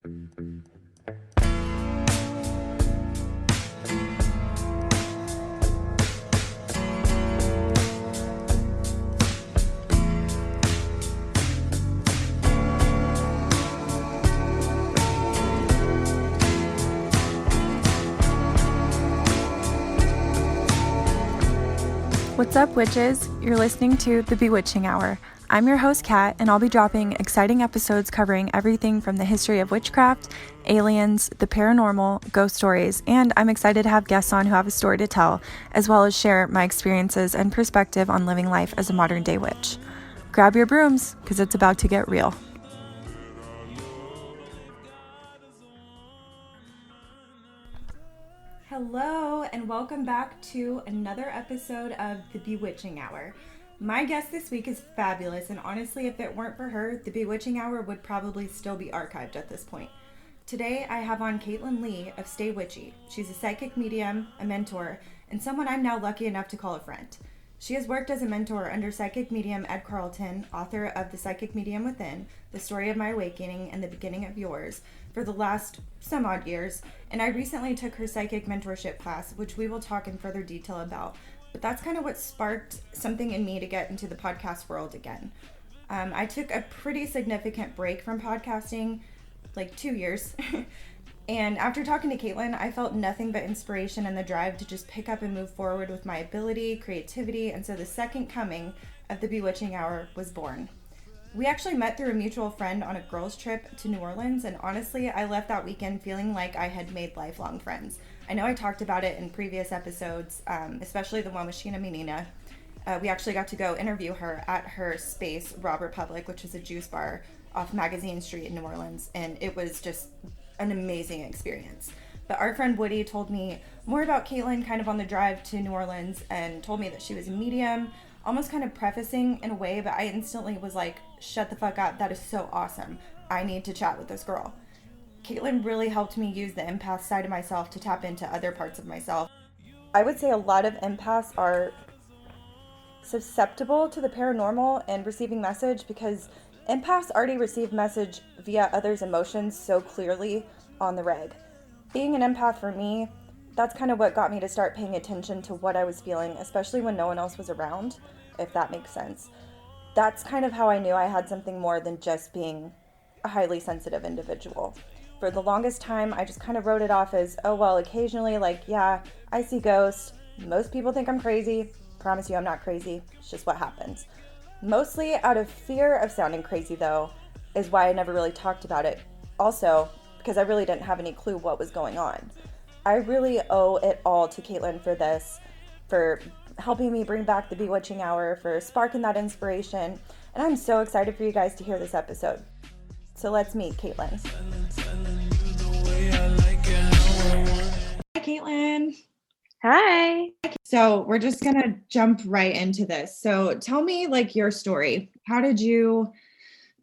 What's up, witches? You're listening to the Bewitching Hour. I'm your host, Kat, and I'll be dropping exciting episodes covering everything from the history of witchcraft, aliens, the paranormal, ghost stories, and I'm excited to have guests on who have a story to tell, as well as share my experiences and perspective on living life as a modern-day witch. Grab your brooms, because it's about to get real. Hello, and welcome back to another episode of the Bewitching Hour. My guest this week is fabulous, and honestly, if it weren't for her, the Bewitching Hour would probably still be archived at this point. Today, I have on Katelyn Lee of Stay Witchy. She's a psychic medium, a mentor, and someone I'm now lucky enough to call a friend. She has worked as a mentor under psychic medium Ed Carlton, author of The Psychic Medium Within, The Story of My Awakening, and The Beginning of Yours, for the last some odd years, and I recently took her psychic mentorship class, which we will talk in further detail about. But that's kind of what sparked something in me to get into the podcast world again. I took a pretty significant break from podcasting, like 2 years. And after talking to Katelyn, I felt nothing but inspiration and the drive to just pick up and move forward with my ability, creativity, and so the second coming of the Bewitching Hour was born. We actually met through a mutual friend on a girls' trip to New Orleans, and honestly, I left that weekend feeling like I had made lifelong friends. I know I talked about it in previous episodes, especially the one with Sheena Menina. We actually got to go interview her at her space, Raw Republic, which is a juice bar off Magazine Street in New Orleans, and it was just an amazing experience. But our friend Woody told me more about Katelyn kind of on the drive to New Orleans and told me that she was a medium, almost kind of prefacing in a way, but I instantly was like, shut the fuck up, that is so awesome. I need to chat with this girl. Katelyn really helped me use the empath side of myself to tap into other parts of myself. I would say a lot of empaths are susceptible to the paranormal and receiving message because empaths already receive message via others' emotions so clearly on the reg. Being an empath for me, that's kind of what got me to start paying attention to what I was feeling, especially when no one else was around, if that makes sense. That's kind of how I knew I had something more than just being a highly sensitive individual. For the longest time, I just kind of wrote it off as, oh, well, occasionally, like, yeah, I see ghosts. Most people think I'm crazy. Promise you I'm not crazy. It's just what happens. Mostly out of fear of sounding crazy, though, is why I never really talked about it. Also, because I really didn't have any clue what was going on. I really owe it all to Katelyn for this, for helping me bring back the Bewitching Hour, for sparking that inspiration, and I'm so excited for you guys to hear this episode. So let's meet Katelyn. Hi, Katelyn. Hi. So we're just gonna jump right into this. So tell me, like, your story. How did you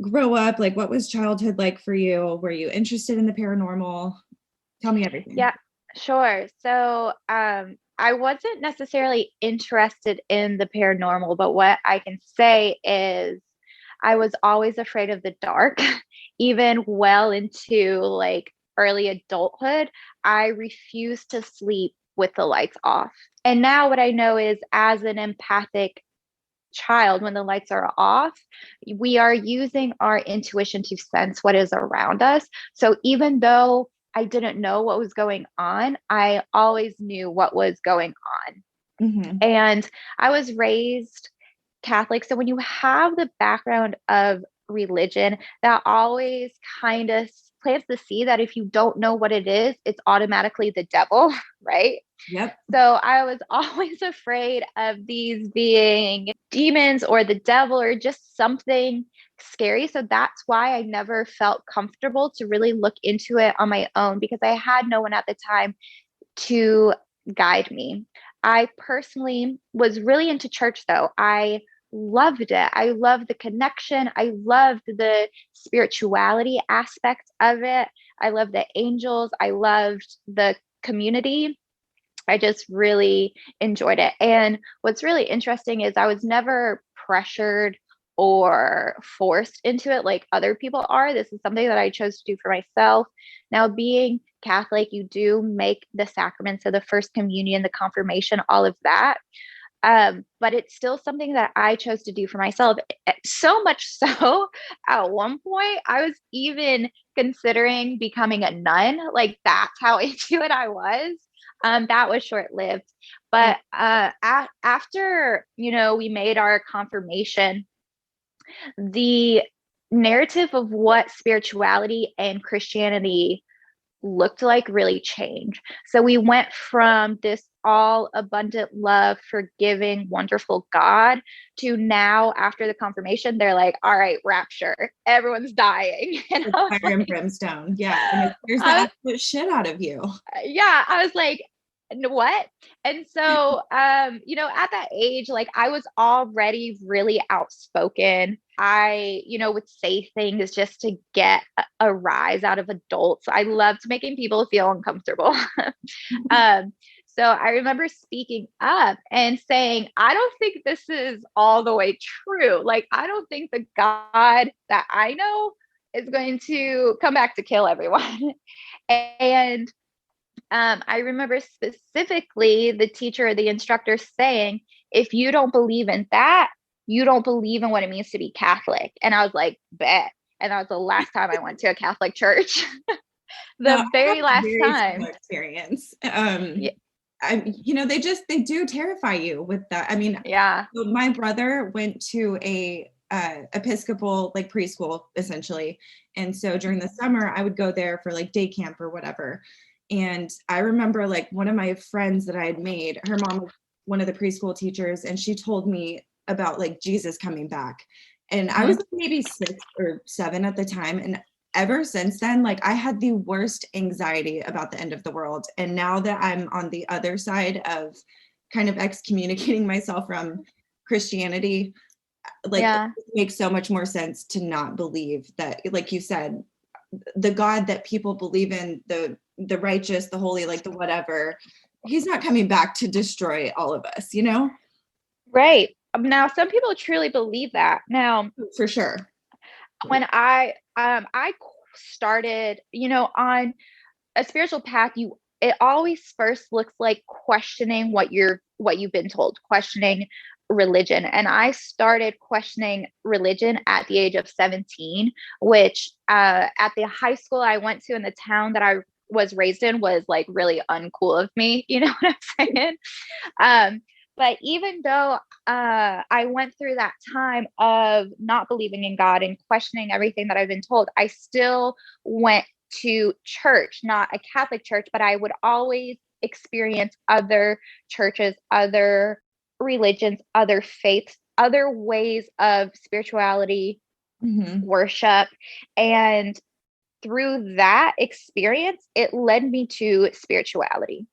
grow up? Like, what was childhood like for you? Were you interested in the paranormal? Tell me everything. Yeah, sure. So, I wasn't necessarily interested in the paranormal, but what I can say is I was always afraid of the dark, even well into like early adulthood. I refused to sleep with the lights off. And now what I know is as an empathic child, when the lights are off, we are using our intuition to sense what is around us. So even though I didn't know what was going on, I always knew what was going on. Mm-hmm. And I was raised Catholic. So when you have the background of religion, that always kind of plants the seed that if you don't know what it is, it's automatically the devil, right? Yep. So I was always afraid of these being demons or the devil or just something scary. So that's why I never felt comfortable to really look into it on my own because I had no one at the time to guide me. I personally was really into church though. I loved it. I loved the connection. I loved the spirituality aspect of it. I loved the angels. I loved the community. I just really enjoyed it. And what's really interesting is I was never pressured or forced into it like other people are. This is something that I chose to do for myself. Now, being Catholic, you do make the sacraments of the first communion, the confirmation, all of that. But it's still something that I chose to do for myself. So much so, at one point, I was even considering becoming a nun. Like, that's how into it I was. That was short-lived. But after, we made our confirmation, the narrative of what spirituality and Christianity looked like really changed. So we went from this all abundant love, forgiving, wonderful God to now, after the confirmation, they're like, all right, rapture, everyone's dying. And Like fire and brimstone. Yeah. And it scares the absolute shit out of you. Yeah. I was like, what? And so, at that age, like I was already really outspoken. I, would say things just to get a rise out of adults. I loved making people feel uncomfortable. So I remember speaking up and saying, I don't think this is all the way true. Like, I don't think the God that I know is going to come back to kill everyone. And I remember specifically the teacher or the instructor saying, if you don't believe in that, you don't believe in what it means to be Catholic. And I was like, bet. And that was the last time I went to a Catholic church. Very last time. Experience. Yeah. They do terrify you with that. I mean, yeah. So my brother went to a Episcopal like preschool essentially. And so during the summer I would go there for like day camp or whatever. And I remember like one of my friends that I had made, her mom was one of the preschool teachers, and she told me about like Jesus coming back. And I was maybe 6 or 7 at the time. And ever since then, like I had the worst anxiety about the end of the world. And now that I'm on the other side of kind of excommunicating myself from Christianity, like it makes so much more sense to not believe that, like you said, the God that people believe in, the righteous, the holy, like the whatever, he's not coming back to destroy all of us, Right. Now, some people truly believe that. Now, for sure. When I started, on a spiritual path, it always first looks like questioning what you've been told, questioning religion. And I started questioning religion at the age of 17, which at the high school I went to in the town that I was raised in was like really uncool of me. You know what I'm saying? But even though I went through that time of not believing in God and questioning everything that I've been told, I still went to church, not a Catholic church, but I would always experience other churches, other religions, other faiths, other ways of spirituality, worship. And through that experience, it led me to spirituality.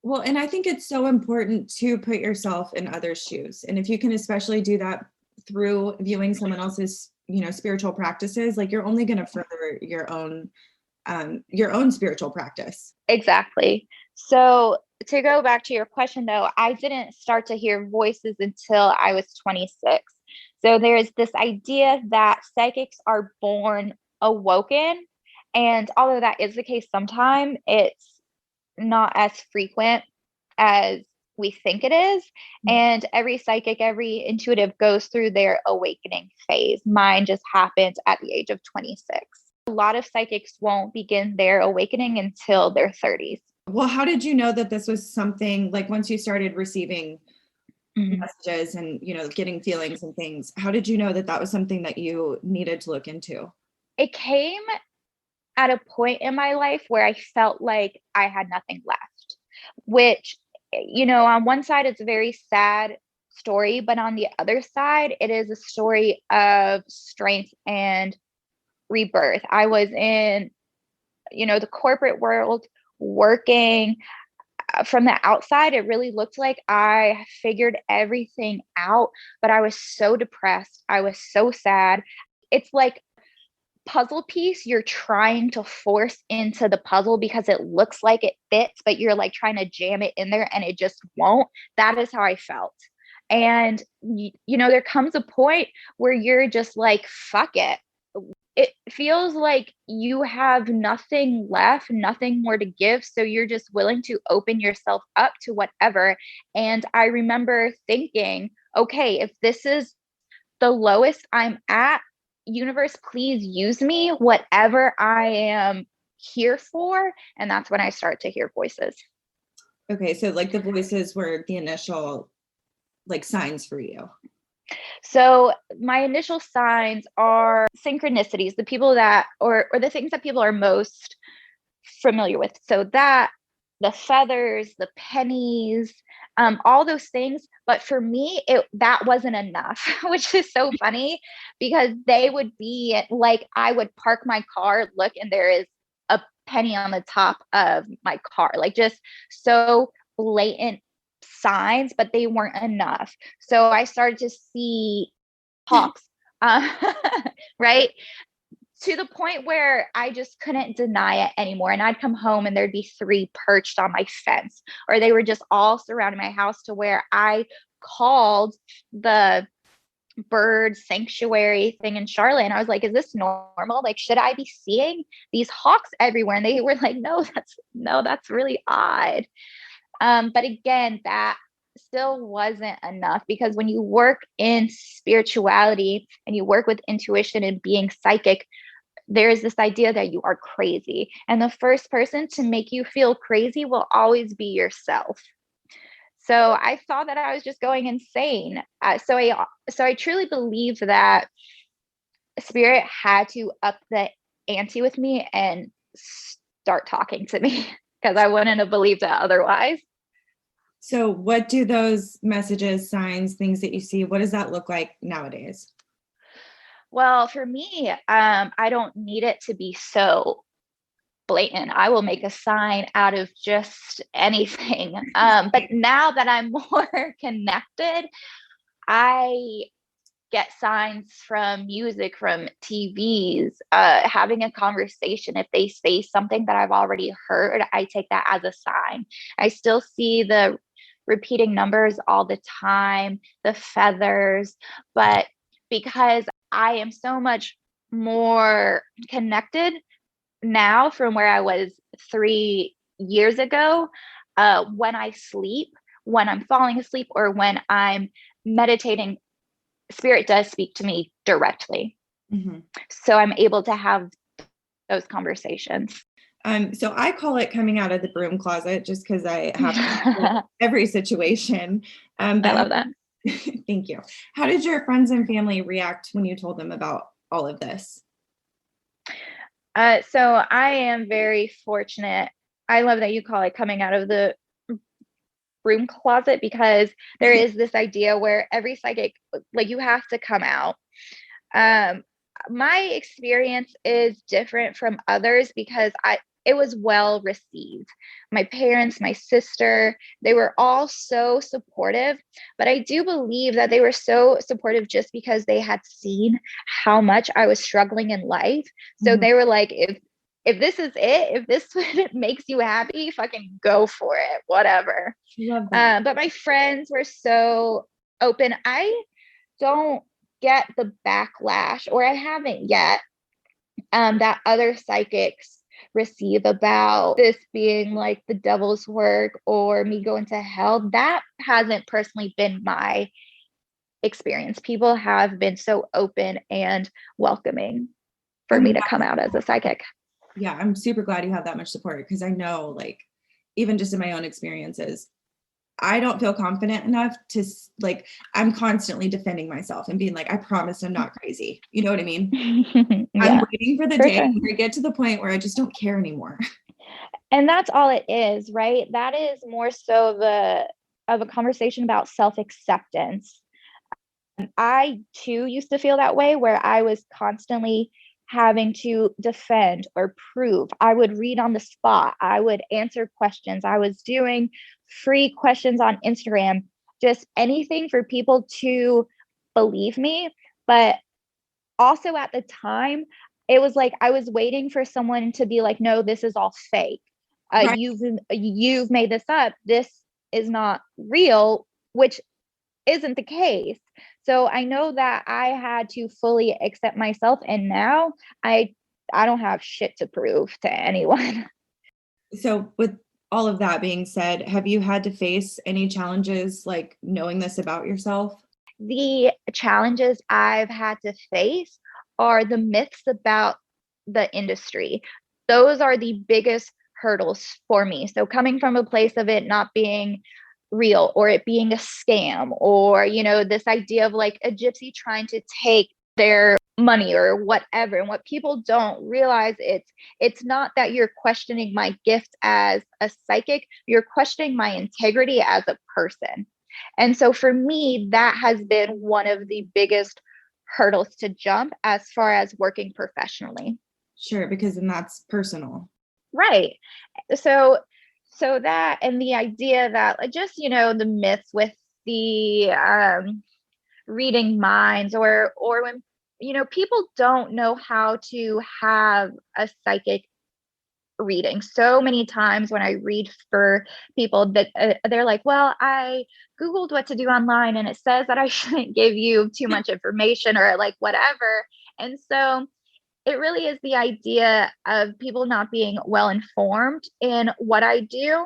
Well, and I think it's so important to put yourself in others' shoes. And if you can especially do that through viewing someone else's, spiritual practices, like you're only going to further your own spiritual practice. Exactly. So to go back to your question though, I didn't start to hear voices until I was 26. So there's this idea that psychics are born awoken. And although that is the case sometimes, it's not as frequent as we think it is. And every psychic, every intuitive goes through their awakening phase. Mine just happened at the age of 26. A lot of psychics won't begin their awakening until their 30s. Well, how did you know that this was something, like once you started receiving messages and, getting feelings and things, how did you know that that was something that you needed to look into? It came at a point in my life where I felt like I had nothing left, which, on one side, it's a very sad story, but on the other side, it is a story of strength and rebirth. I was in, the corporate world working. From the outside, it really looked like I figured everything out, but I was so depressed. I was so sad. It's like puzzle piece you're trying to force into the puzzle because it looks like it fits, but you're like trying to jam it in there and it just won't. That is how I felt. And, there comes a point where you're just like, fuck it. It feels like you have nothing left, nothing more to give. So you're just willing to open yourself up to whatever. And I remember thinking, okay, if this is the lowest I'm at, universe, please use me, whatever I am here for. And that's when I start to hear voices. Okay, so like the voices were the initial like signs for you. So my initial signs are synchronicities, the people that, or the things that people are most familiar with. So that, the feathers, the pennies, all those things. But for me, that wasn't enough, which is so funny because they would be like, I would park my car, look, and there is a penny on the top of my car, like just so blatant signs, but they weren't enough. So I started to see hawks, right? To the point where I just couldn't deny it anymore. And I'd come home and there'd be 3 perched on my fence, or they were just all surrounding my house, to where I called the bird sanctuary thing in Charlotte. And I was like, is this normal? Like, should I be seeing these hawks everywhere? And they were like, no, that's really odd. But again, that still wasn't enough, because when you work in spirituality and you work with intuition and being psychic, there is this idea that you are crazy. And the first person to make you feel crazy will always be yourself. So I thought that I was just going insane. So I truly believe that spirit had to up the ante with me and start talking to me, because I wouldn't have believed it otherwise. So what do those messages, signs, things that you see, what does that look like nowadays? Well, for me, I don't need it to be so blatant. I will make a sign out of just anything. But now that I'm more connected, I get signs from music, from TVs, having a conversation. If they say something that I've already heard, I take that as a sign. I still see the repeating numbers all the time, the feathers, but because I am so much more connected now from where I was 3 years ago, when I sleep, when I'm falling asleep, or when I'm meditating, spirit does speak to me directly. Mm-hmm. So I'm able to have those conversations. So I call it coming out of the broom closet, just because I have every situation. I love that. Thank you. How did your friends and family react when you told them about all of this? So I am very fortunate. I love that you call it coming out of the broom closet, because there is this idea where every psychic, like, you have to come out. My experience is different from others because it was well received. My parents, my sister, they were all so supportive, but I do believe that they were so supportive just because they had seen how much I was struggling in life. So mm-hmm. They were like, if this is it, if this makes you happy, fucking go for it, whatever. Love that. But my friends were so open. I don't get the backlash, or I haven't yet, that other psychics receive about this being like the devil's work or me going to hell. That hasn't personally been my experience. People have been so open and welcoming for me to come out as a psychic. Yeah, I'm super glad you have that much support, because I know, like, even just in my own experiences, I don't feel confident enough to, like, I'm constantly defending myself and being like, I promise I'm not crazy. You know what I mean? Yeah, I'm waiting for the day where I get to the point where I just don't care anymore. And that's all it is, right? That is more so of a conversation about self-acceptance. I too used to feel that way, where I was constantly having to defend or prove. I would read on the spot. I would answer questions. I was doing free questions on Instagram, just anything for people to believe me. But also at the time, it was like I was waiting for someone to be like, no, this is all fake. Right. You've made this up. This is not real, which isn't the case. So I know that I had to fully accept myself, and now I don't have shit to prove to anyone. So with all of that being said, have you had to face any challenges like knowing this about yourself? The challenges I've had to face are the myths about the industry. Those are the biggest hurdles for me. So coming from a place of it not being real, or it being a scam, or, this idea of like a gypsy trying to take their money or whatever. And what people don't realize, it's not that you're questioning my gift as a psychic, you're questioning my integrity as a person. And so for me, that has been one of the biggest hurdles to jump as far as working professionally. Sure, because then that's personal. Right. So that, and the idea that like, just, the myths with the reading minds, or when, people don't know how to have a psychic reading. So many times when I read for people that they're like, well, I Googled what to do online and it says that I shouldn't give you too much information or like whatever. And so it really is the idea of people not being well informed in what I do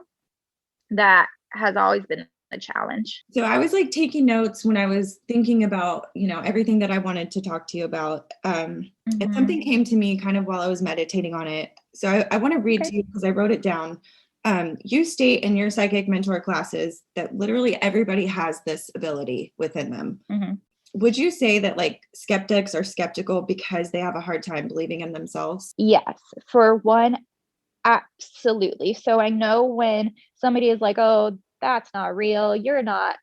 that has always been a challenge. So I was like taking notes when I was thinking about, everything that I wanted to talk to you about. And something came to me kind of while I was meditating on it. So I want to read to you because I wrote it down. You state in your psychic mentor classes that literally everybody has this ability within them. Would you say that like skeptics are skeptical because they have a hard time believing in themselves? Yes, for one, absolutely. So I know when somebody is like, oh, that's not real, you're not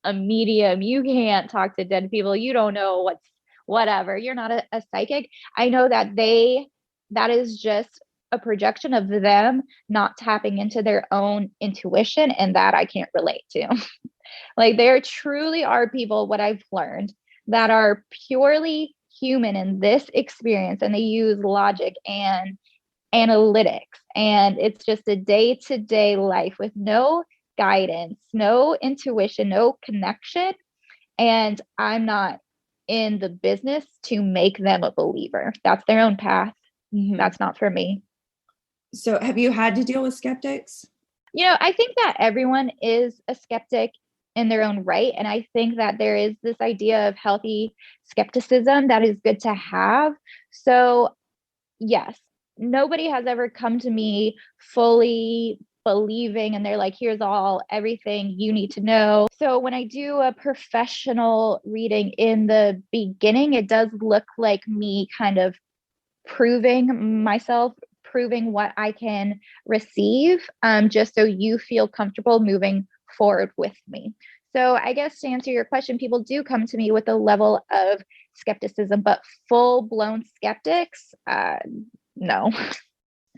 a medium, you can't talk to dead people, you don't know whatever, you're not a psychic. I know that that is just a projection of them not tapping into their own intuition, and that I can't relate to. Like there truly are people, what I've learned, that are purely human in this experience, and they use logic and analytics, and it's just a day-to-day life with no guidance, no intuition, no connection. And I'm not in the business to make them a believer. That's their own path. That's not for me. So have you had to deal with skeptics? I think that everyone is a skeptic in their own right. And I think that there is this idea of healthy skepticism that is good to have. So yes, nobody has ever come to me fully believing and they're like, here's everything you need to know. So when I do a professional reading in the beginning, it does look like me kind of proving myself, proving what I can receive, just so you feel comfortable moving forward with me. So I guess to answer your question, people do come to me with a level of skepticism, but full-blown skeptics, no.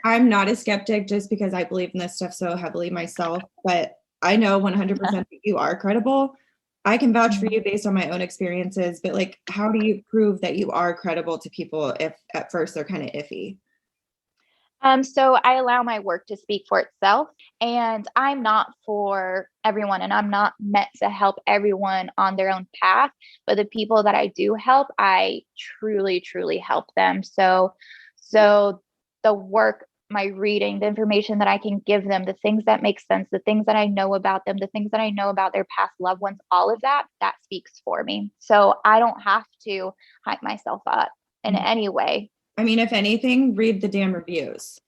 I'm not a skeptic just because I believe in this stuff so heavily myself, but I know 100% that you are credible. I can vouch for you based on my own experiences, but like, how do you prove that you are credible to people if at first they're kind of iffy? So I allow my work to speak for itself, and I'm not for everyone, and I'm not meant to help everyone on their own path, but the people that I do help, I truly, truly help them. So the work, my reading, the information that I can give them, the things that make sense, the things that I know about them, the things that I know about their past loved ones, all of that speaks for me. So I don't have to hype myself up in any way. I mean, if anything, read the damn reviews.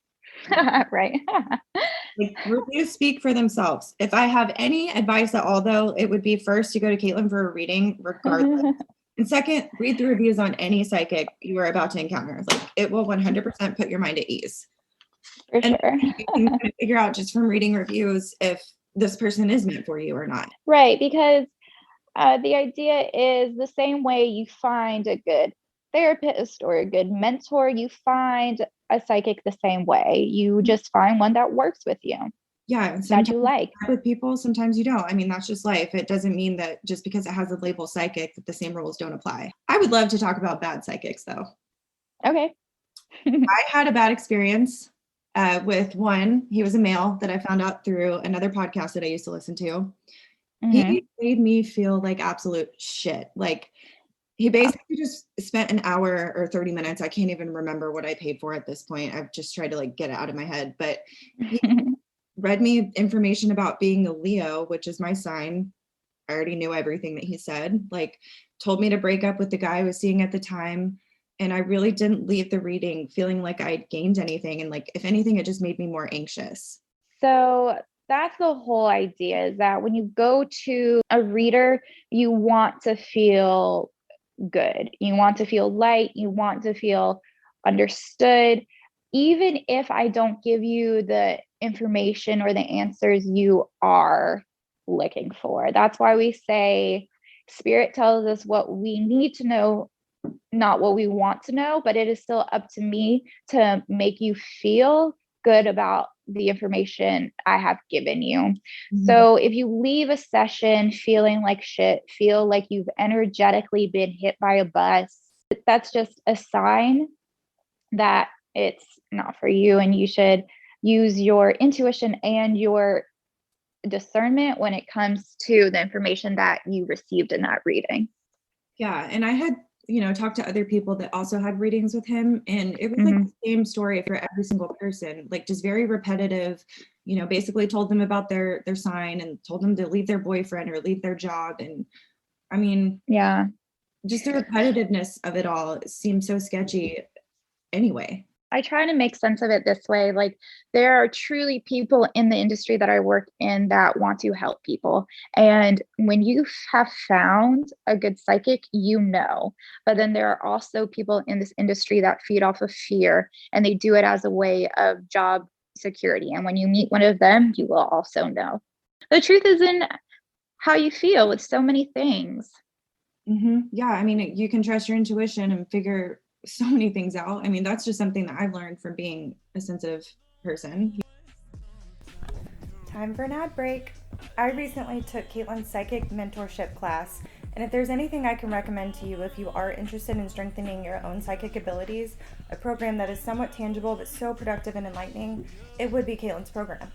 Right. Like, reviews speak for themselves. If I have any advice at all, though, it would be first to go to Katelyn for a reading, regardless. And second, read the reviews on any psychic you are about to encounter. Like, it will 100% put your mind at ease. For and sure. You can kind of figure out just from reading reviews if this person is meant for you or not. Right, because the idea is the same way you find a good therapist or a good mentor, you find a psychic the same way. You just find one that works with you. Yeah, that you like. With people, sometimes you don't. I mean, that's just life. It doesn't mean that just because it has a label psychic that the same rules don't apply. I would love to talk about bad psychics, though. Okay. I had a bad experience with one. He was a male that I found out through another podcast that I used to listen to. Mm-hmm. He made me feel like absolute shit. Like, he basically just spent an hour or 30 minutes. I can't even remember what I paid for at this point. I've just tried to like get it out of my head. But he read me information about being a Leo, which is my sign. I already knew everything that he said. Like, told me to break up with the guy I was seeing at the time. And I really didn't leave the reading feeling like I'd gained anything. And like, if anything, it just made me more anxious. So that's the whole idea, is that when you go to a reader, you want to feel good. You want to feel light. You want to feel understood. Even if I don't give you the information or the answers you are looking for. That's why we say spirit tells us what we need to know, not what we want to know, but it is still up to me to make you feel good about the information I have given you. Mm-hmm. So if you leave a session feeling like shit, feel like you've energetically been hit by a bus, that's just a sign that it's not for you, and you should use your intuition and your discernment when it comes to the information that you received in that reading. Yeah. And I had, talked to other people that also had readings with him. And it was like Mm-hmm. the same story for every single person, like just very repetitive, basically told them about their sign and told them to leave their boyfriend or leave their job. And I mean, Yeah. just the repetitiveness of it all seems so sketchy anyway. I try to make sense of it this way. Like, there are truly people in the industry that I work in that want to help people. And when you have found a good psychic, but then there are also people in this industry that feed off of fear, and they do it as a way of job security. And when you meet one of them, you will also know. The truth is in how you feel with so many things. Mm-hmm. Yeah. I mean, you can trust your intuition and figure so many things out. I mean, that's just something that I've learned from being a sensitive person. Time for an ad break. I recently took Katelyn's psychic mentorship class, and if there's anything I can recommend to you if you are interested in strengthening your own psychic abilities, a program that is somewhat tangible but so productive and enlightening, it would be Katelyn's program.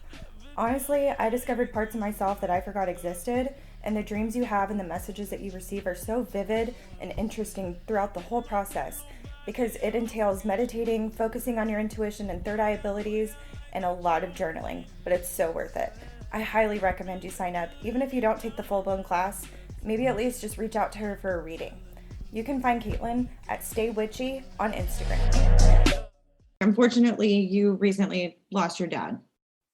Honestly, I discovered parts of myself that I forgot existed, and the dreams you have and the messages that you receive are so vivid and interesting throughout the whole process because it entails meditating, focusing on your intuition and third eye abilities, and a lot of journaling, but it's so worth it. I highly recommend you sign up, even if you don't take the full-blown class, maybe at least just reach out to her for a reading. You can find Katelyn at Stay Witchy on Instagram. Unfortunately, you recently lost your dad.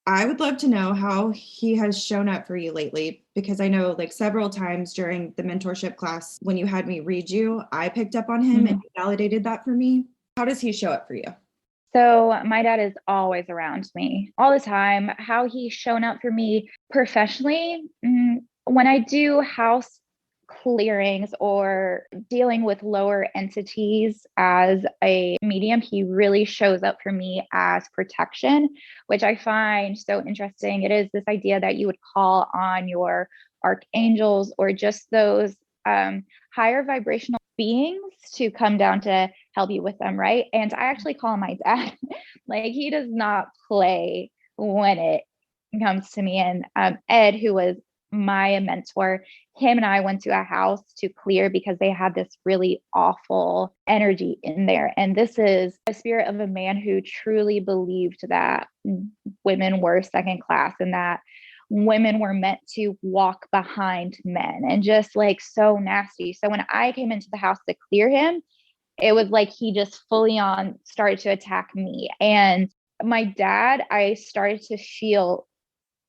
I would love to know how he has shown up for you lately, because I know like several times during the mentorship class, when you had me read you, I picked up on him and he validated that for me. How does he show up for you? So my dad is always around me all the time. How he's shown up for me professionally, when I do house clearings or dealing with lower entities as a medium, he really shows up for me as protection, which I find so interesting. It is this idea that you would call on your archangels or just those higher vibrational beings to come down to help you with them, right? And I actually call my dad. Like, he does not play when it comes to me. And Ed, who was my mentor, him and I went to a house to clear because they had this really awful energy in there. And this is a spirit of a man who truly believed that women were second class and that women were meant to walk behind men, and just like so nasty. So when I came into the house to clear him, it was like he just fully on started to attack me. And my dad, I started to feel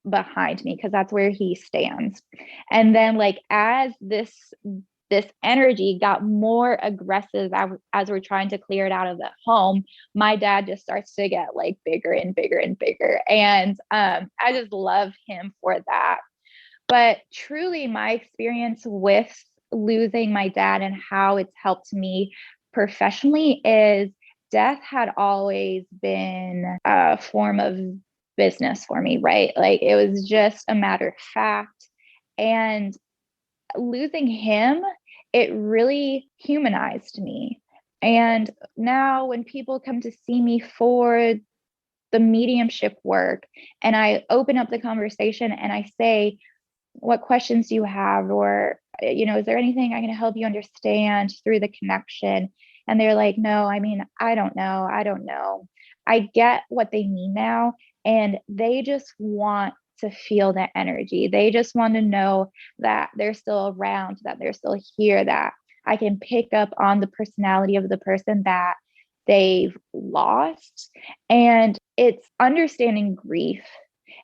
behind me because that's where he stands. And then like as this energy got more aggressive as we're trying to clear it out of the home, my dad just starts to get like bigger and bigger and bigger. And I just love him for that. But truly, my experience with losing my dad and how it's helped me professionally is death had always been a form of business for me, right? Like, it was just a matter of fact. And losing him, it really humanized me. And now when people come to see me for the mediumship work and I open up the conversation and I say, what questions do you have? Or, is there anything I can help you understand through the connection? And they're like, no, I mean, I don't know. I don't know. I get what they mean now. And they just want to feel that energy. They just want to know that they're still around, that they're still here, that I can pick up on the personality of the person that they've lost. And it's understanding grief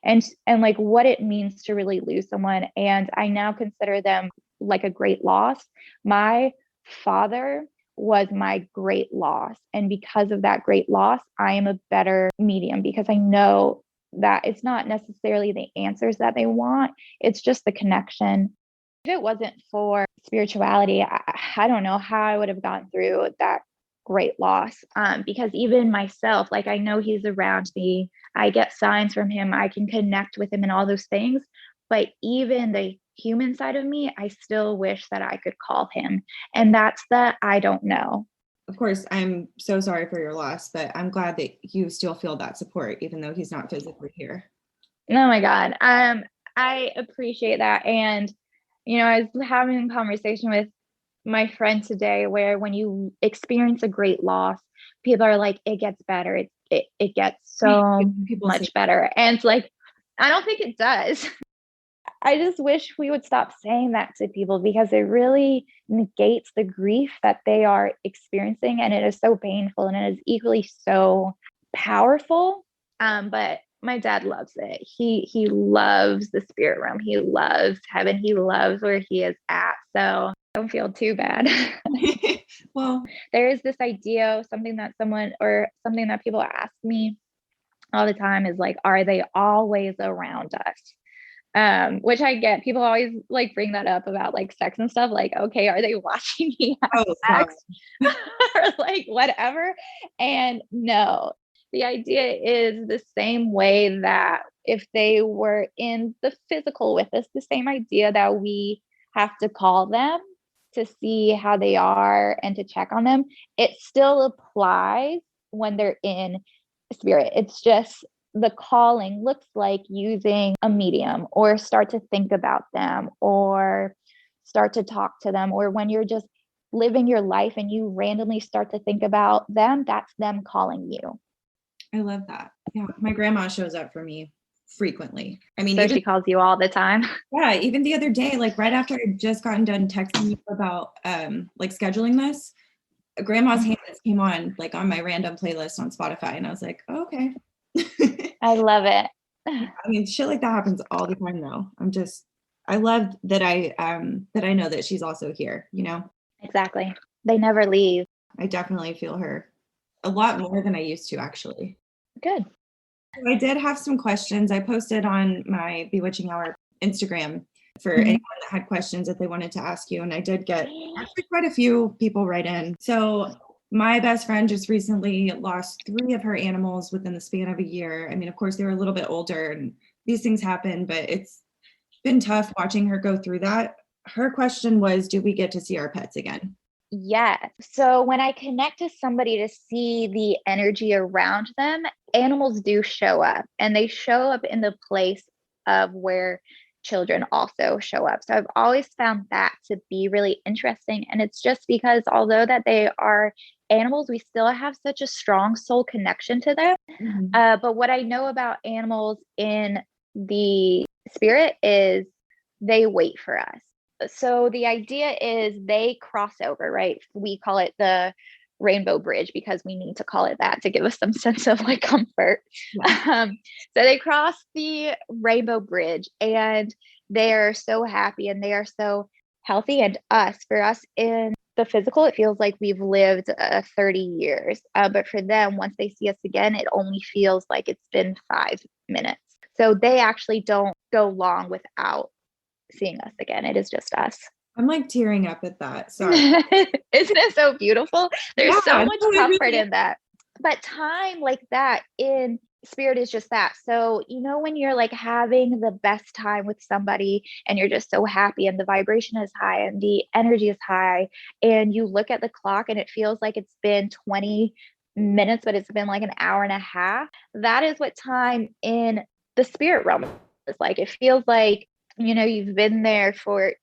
and like what it means to really lose someone. And I now consider them like a great loss. My father was my great loss. And because of that great loss, I am a better medium because I know that it's not necessarily the answers that they want. It's just the connection. If it wasn't for spirituality, I don't know how I would have gotten through that great loss. Because even myself, like I know he's around me, I get signs from him, I can connect with him and all those things. But even the human side of me, I still wish that I could call him. And that's the I don't know. Of course, I'm so sorry for your loss, but I'm glad that you still feel that support, even though he's not physically here. Oh my God. I appreciate that. And, I was having a conversation with my friend today where when you experience a great loss, people are like, it gets better. It gets so much better. And it's like, I don't think it does. I just wish we would stop saying that to people because it really negates the grief that they are experiencing. And it is so painful and it is equally so powerful. But my dad loves it. He loves the spirit realm. He loves heaven. He loves where he is at. So don't feel too bad. Well, there is this idea, something that people ask me all the time is like, are they always around us? Which I get. People always like bring that up about like sex and stuff. Like, okay, are they watching me have sex or like whatever? And no, the idea is the same way that if they were in the physical with us, the same idea that we have to call them to see how they are and to check on them, it still applies when they're in spirit. It's just the calling looks like using a medium or start to think about them or start to talk to them, or when you're just living your life and you randomly start to think about them, that's them calling you. I love that. Yeah, my grandma shows up for me frequently. I mean, so she calls you all the time. Yeah, even the other day, like right after I just gotten done texting you about like scheduling this, Grandma's Hands came on like on my random playlist on Spotify, and I was like, oh, okay. I love it. I mean, shit like that happens all the time though. I love that I know that she's also here, Exactly. They never leave. I definitely feel her a lot more than I used to, actually. Good. I did have some questions. I posted on my Bewitching Hour Instagram for anyone that had questions that they wanted to ask you. And I did get actually quite a few people write in. So my best friend just recently lost 3 of her animals within the span of a year. I mean, of course, they were a little bit older and these things happen, but it's been tough watching her go through that. Her question was, do we get to see our pets again? Yes. So when I connect to somebody to see the energy around them, animals do show up, and they show up in the place of where children also show up. So I've always found that to be really interesting. And it's just because although that they are animals, we still have such a strong soul connection to them. But what I know about animals in the spirit is they wait for us. So the idea is they cross over, right? We call it the rainbow bridge because we need to call it that to give us some sense of like comfort. Yeah. So they cross the rainbow bridge and they are so happy and they are so healthy. And for us in the physical, it feels like we've lived 30 years. But for them, once they see us again, it only feels like it's been 5 minutes. So they actually don't go long without seeing us again. It is just us. I'm like tearing up at that. Sorry. Isn't it so beautiful? There's so much comfort in that. But time like that in spirit is just that. So, when you're like having the best time with somebody and you're just so happy and the vibration is high and the energy is high, and you look at the clock and it feels like it's been 20 minutes, but it's been like an hour and a half. That is what time in the spirit realm is like. It feels like you've been there for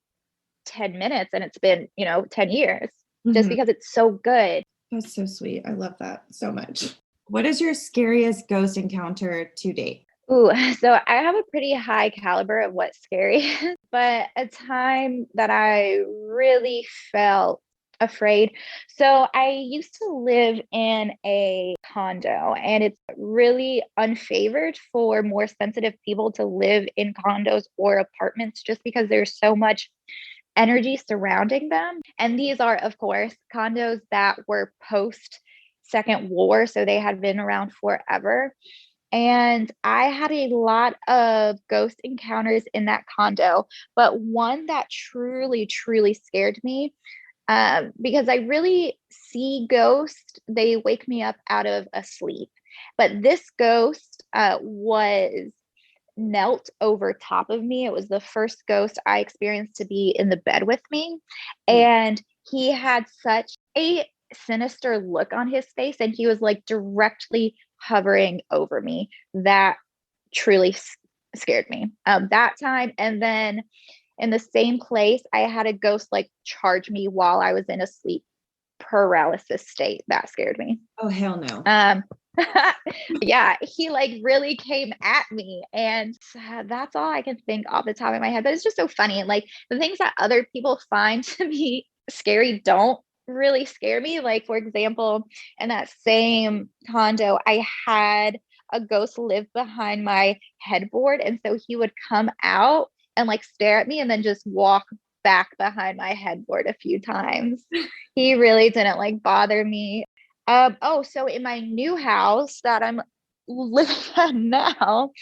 10 minutes and it's been, 10 years just Mhm. because it's so good. That's so sweet. I love that so much. What is your scariest ghost encounter to date? Ooh, so I have a pretty high caliber of what's scary, but a time that I really felt afraid. So I used to live in a condo, and it's really unfavored for more sensitive people to live in condos or apartments just because there's so much energy surrounding them. And these are, of course, condos that were post Second War, so they had been around forever. And I had a lot of ghost encounters in that condo, but one that truly, truly scared me, because I really see ghosts. They wake me up out of a sleep. But this ghost was knelt over top of me. It was the first ghost I experienced to be in the bed with me. And he had such a sinister look on his face, and he was like directly hovering over me. That truly scared me that time. And then in the same place, I had a ghost like charge me while I was in a sleep paralysis state. That scared me. Oh, hell no. Yeah, he like really came at me, and that's all I can think off the top of my head. But it's just so funny. And like the things that other people find to be scary don't really scare me. Like, for example, in that same condo, I had a ghost live behind my headboard. And so he would come out and like stare at me and then just walk back behind my headboard a few times. He really didn't like bother me. So in my new house that I'm living in now,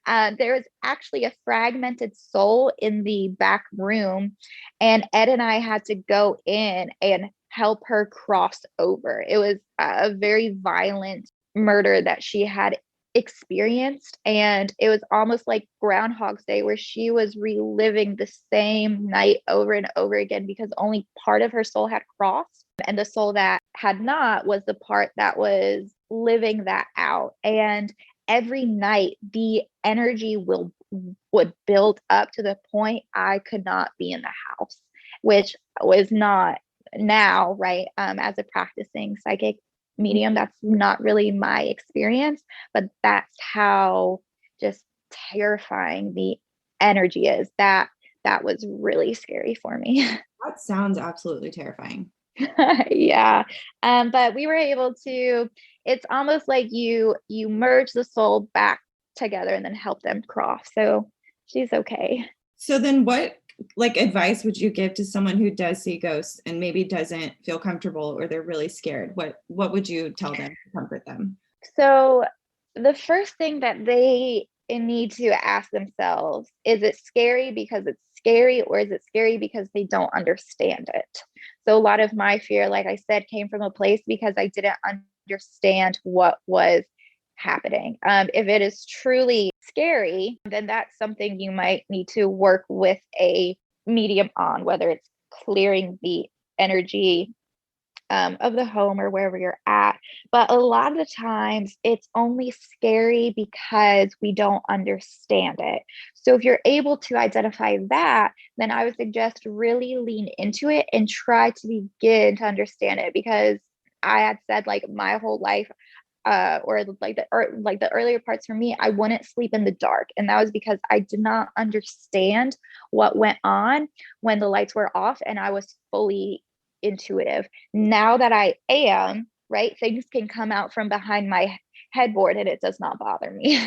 there is actually a fragmented soul in the back room, and Ed and I had to go in and help her cross over. It was a very violent murder that she had experienced, and it was almost like Groundhog's Day, where she was reliving the same night over and over again because only part of her soul had crossed, and the soul that had not was the part that was living that out. And every night the energy would build up to the point I could not be in the house, which was not now, right? As a practicing psychic medium, that's not really my experience, but that's how just terrifying the energy is. That was really scary for me. That sounds absolutely terrifying. Yeah. But we were able to, it's almost like you merge the soul back together and then help them cross. So she's okay. So then what like advice would you give to someone who does see ghosts and maybe doesn't feel comfortable or they're really scared? What would you tell them to comfort them? So the first thing that they need to ask themselves, is it scary because it's scary, or is it scary because they don't understand it? So a lot of my fear, like I said, came from a place because I didn't understand what was happening. If it is truly scary, then that's something you might need to work with a medium on, whether it's clearing the energy of the home or wherever you're at. But a lot of the times it's only scary because we don't understand it. So if you're able to identify that, then I would suggest really lean into it and try to begin to understand it, because I had said like my whole life, or the earlier parts for me, I wouldn't sleep in the dark. And that was because I did not understand what went on when the lights were off and I was fully intuitive. Now that I am, right, things can come out from behind my headboard and it does not bother me.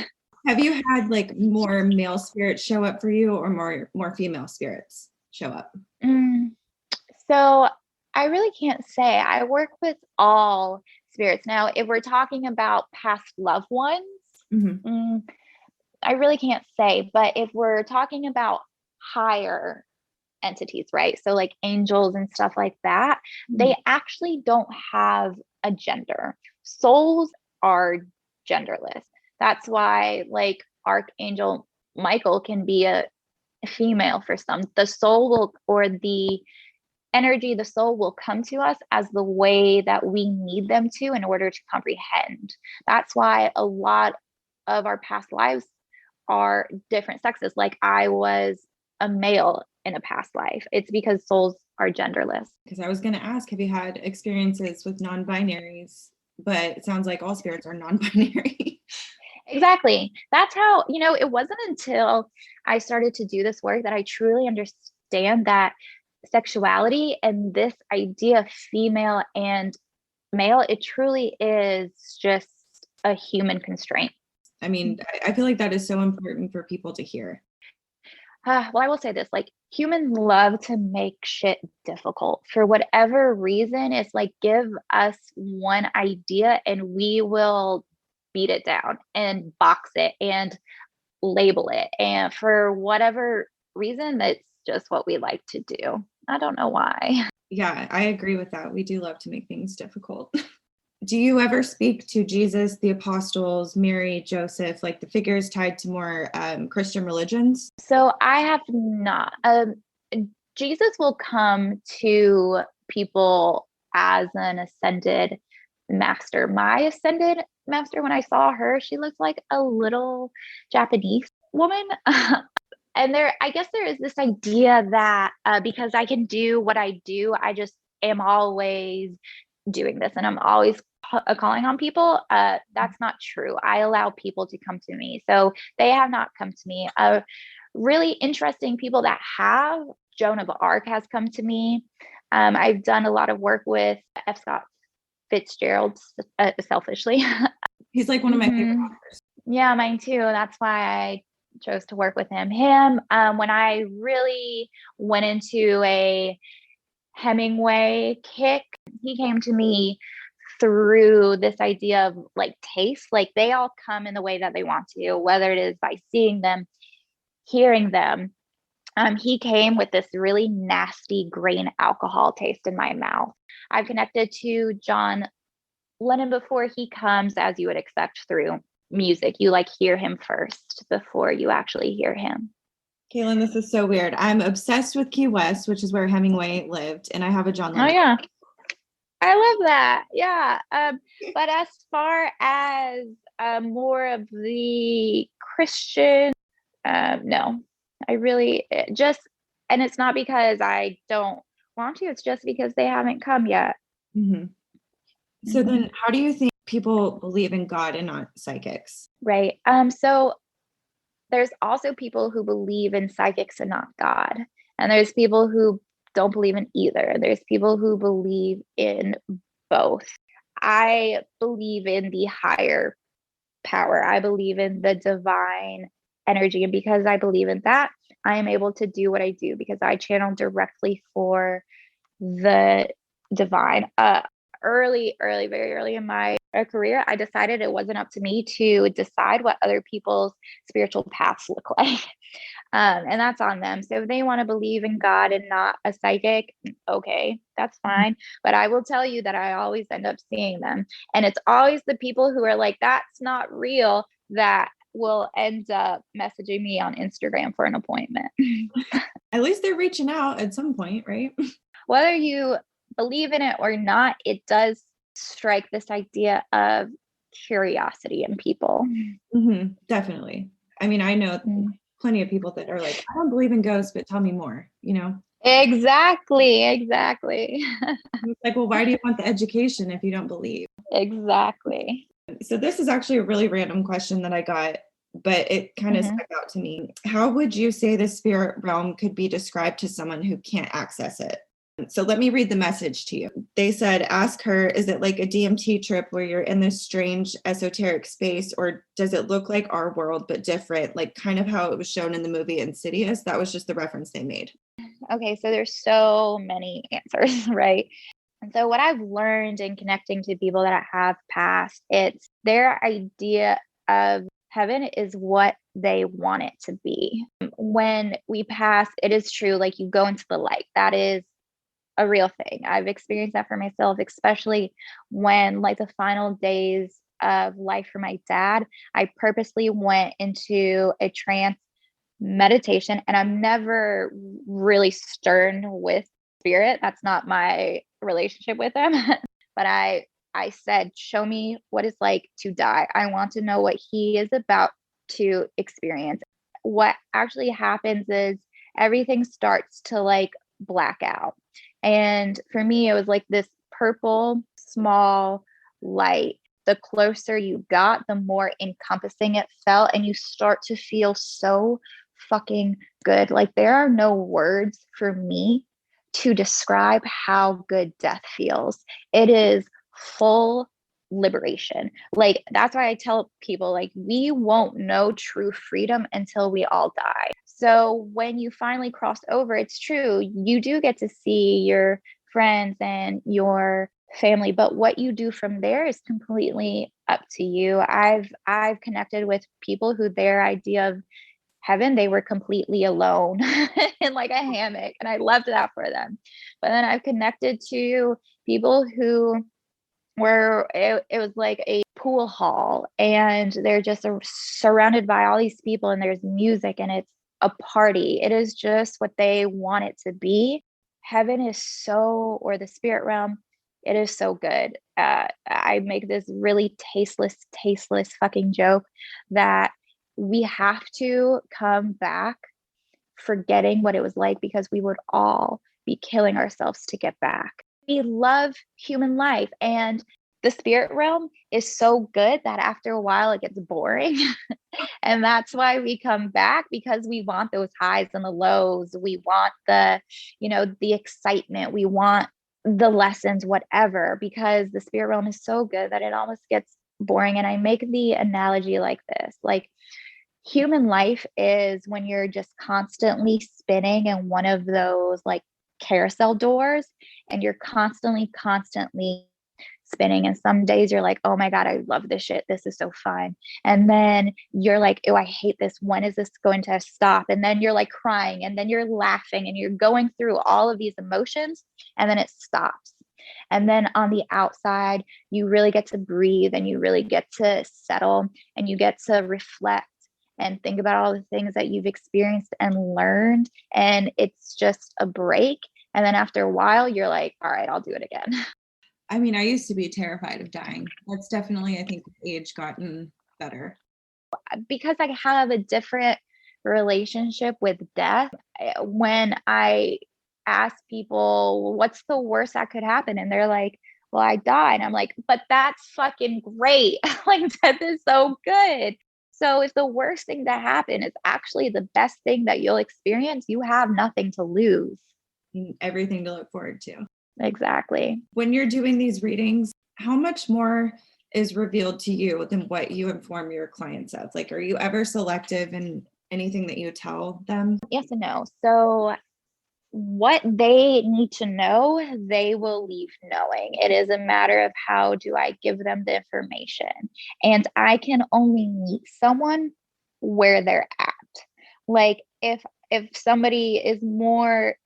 Have you had like more male spirits show up for you, or more female spirits show up? So I really can't say. I work with all spirits. Now, if we're talking about past loved ones, I really can't say. But if we're talking about higher entities, right? So like angels and stuff like that, they actually don't have a gender. Souls are genderless. That's why like Archangel Michael can be a female for some. The soul will, or the energy, the soul will come to us as the way that we need them to in order to comprehend. That's why a lot of our past lives are different sexes. Like I was a male in a past life. It's because souls are genderless. Because I was going to ask, have you had experiences with non-binaries? But it sounds like all spirits are non-binary. Exactly. That's how, it wasn't until I started to do this work that I truly understand that sexuality and this idea of female and male, it truly is just a human constraint. I mean, I feel like that is so important for people to hear. Well, I will say this, like, humans love to make shit difficult for whatever reason. It's like, give us one idea and we will beat it down and box it and label it. And for whatever reason, that's just what we like to do. I don't know why. Yeah, I agree with that. We do love to make things difficult. Do you ever speak to Jesus, the apostles, Mary, Joseph, like the figures tied to more Christian religions? So I have not. Jesus will come to people as an ascended master. My ascended master, when I saw her, she looked like a little Japanese woman. And I guess there is this idea that because I can do what I do, I just am always doing this and I'm always calling on people. That's not true. I allow people to come to me. So they have not come to me. Really interesting people that have, Joan of Arc has come to me. I've done a lot of work with F. Scott Fitzgerald, selfishly. He's like one of my favorite authors. Yeah, mine too. That's why I chose to work with him. When I really went into a Hemingway kick, he came to me through this idea of like taste. Like, they all come in the way that they want to, whether it is by seeing them, hearing them. He came with this really nasty grain alcohol taste in my mouth. I've connected to John Lennon before he comes, as you would expect, through music. You like hear him first before you actually hear him. Katelyn, this is so weird. I'm obsessed with Key West, which is where Hemingway lived, and I have a John Lennon. Oh yeah, I love that. Yeah. But as far as more of the Christian, no, I really just, and it's not because I don't want to, it's just because they haven't come yet. Mm-hmm. So then how do you think people believe in God and not psychics? Right. So there's also people who believe in psychics and not God. And there's people who don't believe in either. There's people who believe in both. I believe in the higher power. I believe in the divine energy. And because I believe in that, I am able to do what I do because I channel directly for the divine. Very early in my career, I decided it wasn't up to me to decide what other people's spiritual paths look like. And that's on them. So if they want to believe in God and not a psychic, okay, that's fine. But I will tell you that I always end up seeing them. And it's always the people who are like, that's not real, that will end up messaging me on Instagram for an appointment. At least they're reaching out at some point, right? Whether you believe in it or not, it does strike this idea of curiosity in people. Mm-hmm, definitely. I mean, I know plenty of people that are like, I don't believe in ghosts, but tell me more, Exactly. It's like, well, why do you want the education if you don't believe? Exactly. So this is actually a really random question that I got, but it kind of stuck out to me. How would you say the spirit realm could be described to someone who can't access it? So let me read the message to you. They said, ask her, is it like a DMT trip where you're in this strange esoteric space, or does it look like our world but different, like kind of how it was shown in the movie Insidious? That was just the reference they made. Okay, so there's so many answers, right? And so what I've learned in connecting to people that have passed, it's their idea of heaven is what they want it to be. When we pass, it is true, like you go into the light. That is a real thing. I've experienced that for myself, especially when like the final days of life for my dad, I purposely went into a trance meditation, and I'm never really stern with spirit. That's not my relationship with them. But I said, show me what it's like to die. I want to know what he is about to experience. What actually happens is everything starts to like black out. And for me, it was like this purple, small light. The closer you got, the more encompassing it felt. And you start to feel so fucking good. Like there are no words for me to describe how good death feels. It is full liberation. Like that's why I tell people, like, we won't know true freedom until we all die. So when you finally cross over, it's true, you do get to see your friends and your family, but what you do from there is completely up to you. I've connected with people who their idea of heaven, they were completely alone in like a hammock, and I loved that for them. But then I've connected to people who where it was like a pool hall, and they're just surrounded by all these people, and there's music, and it's a party. It is just what they want it to be. Heaven is so, or the spirit realm, it is so good. I make this really tasteless fucking joke that we have to come back forgetting what it was like, because we would all be killing ourselves to get back. We love human life, and the spirit realm is so good that after a while it gets boring. And that's why we come back, because we want those highs and the lows. We want the, the excitement. We want the lessons, whatever, because the spirit realm is so good that it almost gets boring. And I make the analogy like this, like human life is when you're just constantly spinning in one of those like carousel doors, and you're constantly spinning. And some days you're like, oh my God, I love this shit. This is so fun. And then you're like, oh, I hate this. When is this going to stop? And then you're like crying, and then you're laughing, and you're going through all of these emotions, and then it stops. And then on the outside, you really get to breathe, and you really get to settle, and you get to reflect and think about all the things that you've experienced and learned. And it's just a break. And then after a while, you're like, all right, I'll do it again. I mean, I used to be terrified of dying. That's definitely, I think, with age gotten better. Because I have a different relationship with death. When I ask people, what's the worst that could happen? And they're like, well, I die. And I'm like, but that's fucking great. Like, death is so good. So if the worst thing to happen is actually the best thing that you'll experience, you have nothing to lose. Everything to look forward to. Exactly. When you're doing these readings, how much more is revealed to you than what you inform your clients of? Like, are you ever selective in anything that you tell them? Yes and no. So what they need to know, they will leave knowing. It is a matter of how do I give them the information. And I can only meet someone where they're at. Like if somebody is more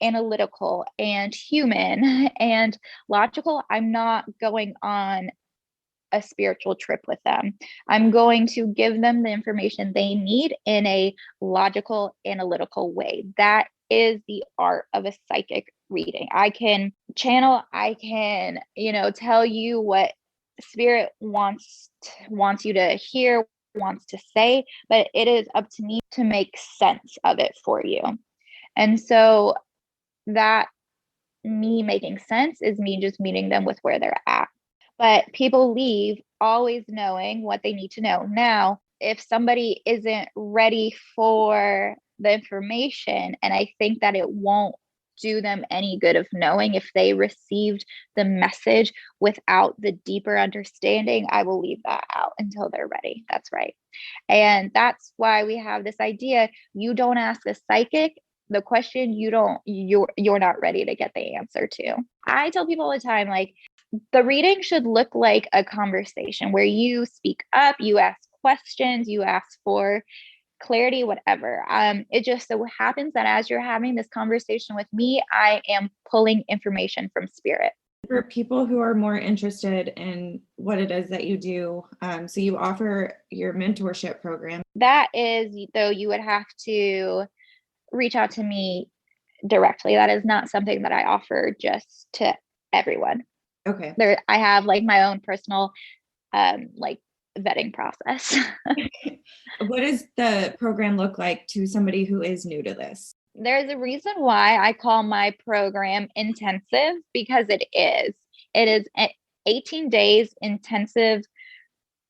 analytical and human and logical, I'm not going on a spiritual trip with them. I'm going to give them the information they need in a logical, analytical way. That is the art of a psychic reading. I can channel, I can, tell you what spirit wants you to hear, wants to say, but it is up to me to make sense of it for you. And so that me making sense is me just meeting them with where they're at. But people leave always knowing what they need to know. Now, if somebody isn't ready for the information, and I think that it won't do them any good of knowing if they received the message without the deeper understanding, I will leave that out until they're ready. That's right. And that's why we have this idea. You don't ask a psychic the question you're not ready to get the answer to. I tell people all the time, like, the reading should look like a conversation where you speak up, you ask questions, you ask for clarity, whatever. It just so happens that as you're having this conversation with me, I am pulling information from spirit. For people who are more interested in what it is that you do, so you offer your mentorship program. That is, though, you would have to reach out to me directly. That is not something that I offer just to everyone. Okay. I have like my own personal like vetting process. What does the program look like to somebody who is new to this? there's a reason why I call my program intensive, because it is. It is 18 days intensive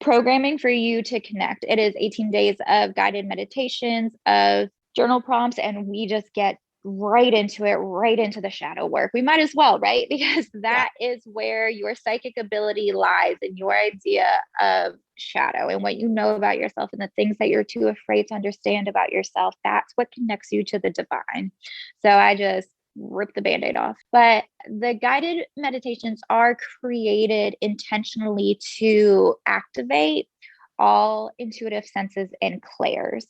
programming for you to connect. It is 18 days of guided meditations, of journal prompts, and we just get right into it, right into the shadow work. We might as well, right? Because that is where your psychic ability lies, in your idea of shadow and what you know about yourself and the things that you're too afraid to understand about yourself. That's what connects you to the divine. So I just rip the band-aid off. But the guided meditations are created intentionally to activate all intuitive senses and clairs,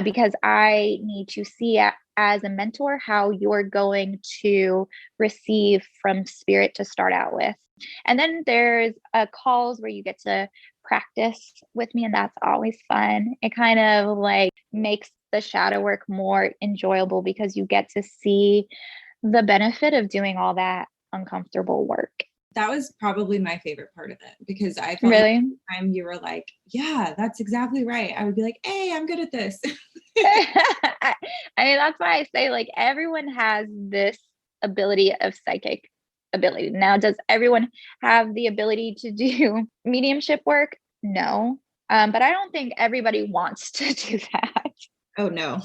because I need to see as a mentor how you're going to receive from spirit to start out with. And then there's calls where you get to practice with me, and that's always fun. It kind of like makes the shadow work more enjoyable, because you get to see the benefit of doing all that uncomfortable work. That was probably my favorite part of it, because I felt really like the time you were like, yeah, that's exactly right. I would be like, hey, I'm good at this. I mean, that's why I say, like, everyone has this ability of psychic ability. Now, does everyone have the ability to do mediumship work? No. But I don't think everybody wants to do that. Oh, no.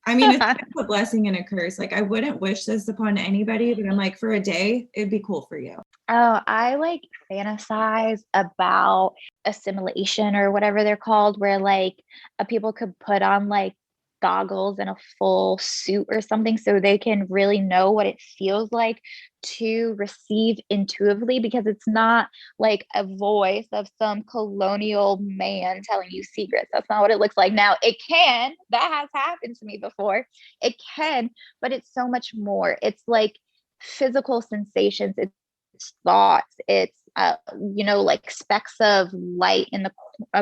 I mean, it's kind of a blessing and a curse. Like, I wouldn't wish this upon anybody, but I'm like, for a day, it'd be cool for you. Oh, I like fantasize about assimilation, or whatever they're called, where like people could put on like goggles and a full suit or something, so they can really know what it feels like to receive intuitively, because it's not like a voice of some colonial man telling you secrets. That's not what it looks like. Now, it can, that has happened to me before. It can, but it's so much more. It's like physical sensations. It's thoughts. It's like specks of light in the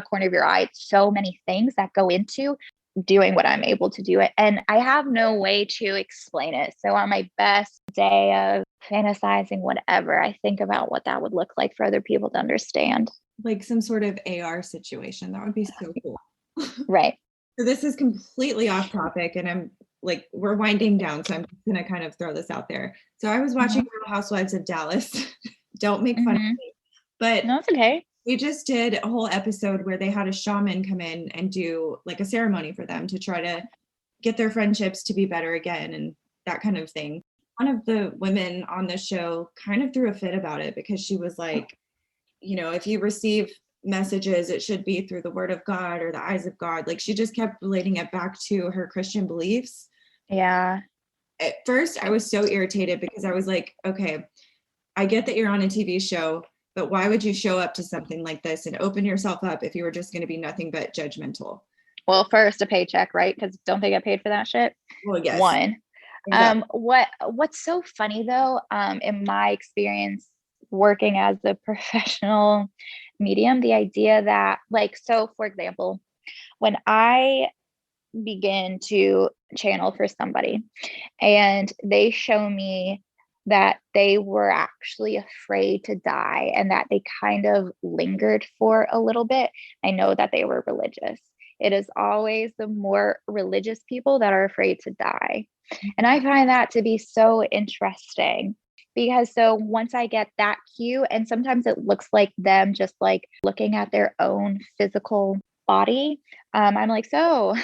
corner of your eye. It's so many things that go into doing what I'm able to do it, and I have no way to explain it. So on my best day of fantasizing whatever, I think about what that would look like for other people to understand, like some sort of AR situation. That would be so cool. right? So this is completely off topic, and I'm like, we're winding down, so I'm just gonna kind of throw this out there. So I was watching Real Housewives of Dallas. Don't make fun of me, but no, it's okay. We just did a whole episode where they had a shaman come in and do like a ceremony for them to try to get their friendships to be better again and that kind of thing. One of the women on the show kind of threw a fit about it, because she was like, if you receive messages, it should be through the word of God or the eyes of God. Like, she just kept relating it back to her Christian beliefs. Yeah. At first, I was so irritated, because I was like, okay, I get that you're on a TV show, but why would you show up to something like this and open yourself up if you were just going to be nothing but judgmental? Well, first, a paycheck, right? Because don't they get paid for that shit? Well, yes. One. Exactly. What's so funny though, in my experience working as a professional medium, the idea that, like, so for example, when I begin to channel for somebody and they show me that they were actually afraid to die and that they kind of lingered for a little bit, I know that they were religious. It is always the more religious people that are afraid to die. And I find that to be so interesting, because so once I get that cue, and sometimes it looks like them just like looking at their own physical body, I'm like, so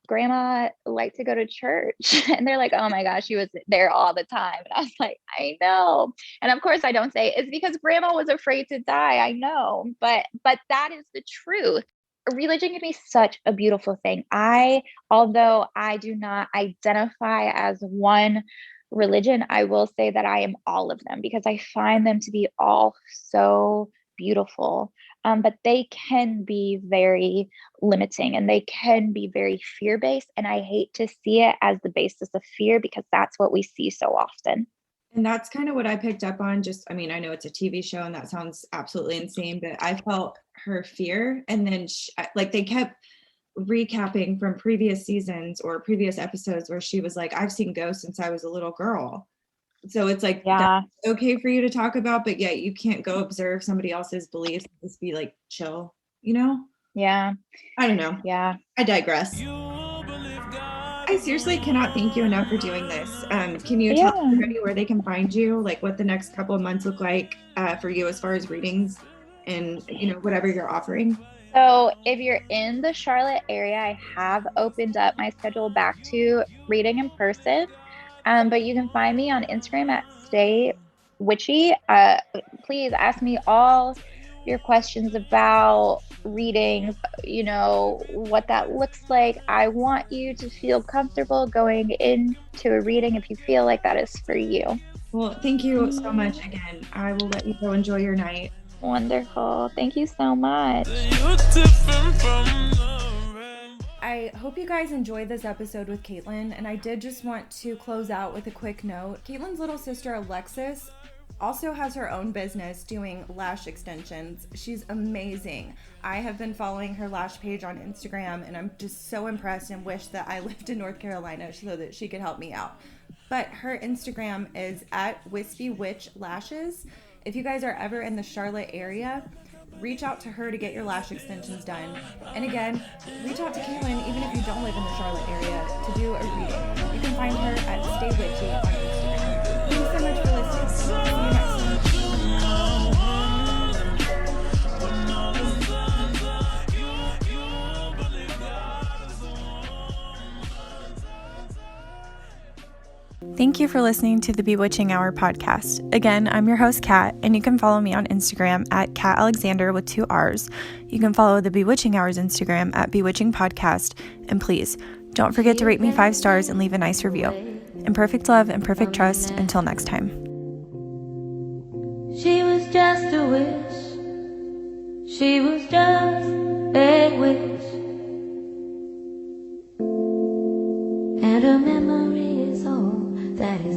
grandma liked to go to church. And they're like, oh my gosh, she was there all the time. And I was like, I know. And of course I don't say it's because grandma was afraid to die. I know, but that is the truth. Religion can be such a beautiful thing. Although I do not identify as one religion, I will say that I am all of them, because I find them to be all so beautiful. But they can be very limiting, and they can be very fear-based. And I hate to see it as the basis of fear, because that's what we see so often. And that's kind of what I picked up on. I know it's a TV show and that sounds absolutely insane, but I felt her fear. And then they kept recapping from previous seasons or previous episodes where she was like, I've seen ghosts since I was a little girl. So it's like, yeah, that's okay for you to talk about, but yet you can't go observe somebody else's beliefs and just be like, chill, Yeah. I don't know. Yeah. I digress. I seriously cannot thank you enough for doing this. Can you tell everybody where they can find you, like what the next couple of months look like for you as far as readings and, you know, whatever you're offering? So if you're in the Charlotte area, I have opened up my schedule back to reading in person. But you can find me on Instagram at Stay Witchy. Please ask me all your questions about readings, you know, what that looks like. I want you to feel comfortable going into a reading if you feel like that is for you. Well, thank you so much again. I will let you go enjoy your night. Wonderful. Thank you so much. I hope you guys enjoyed this episode with Katelyn, and I did just want to close out with a quick note. Katelyn's little sister Alexis also has her own business doing lash extensions. She's amazing. I have been following her lash page on Instagram, and I'm just so impressed and wish that I lived in North Carolina so that she could help me out. But her Instagram is at Wispy Witch Lashes. If you guys are ever in the Charlotte area, reach out to her to get your lash extensions done. And again, reach out to Katelyn even if you don't live in the Charlotte area to do a reading. You can find her at Stay Witchy on Instagram. Thanks so much for listening. See you next time. Thank you for listening to the Bewitching Hour podcast. Again, I'm your host, Kat, and you can follow me on Instagram at Kat Alexander with 2 R's. You can follow the Bewitching Hour's Instagram at Bewitching Podcast. And please, don't forget to rate me 5 stars and leave a nice review. In perfect love and perfect trust, until next time. She was just a wish. She was just a wish. And her memory is all that is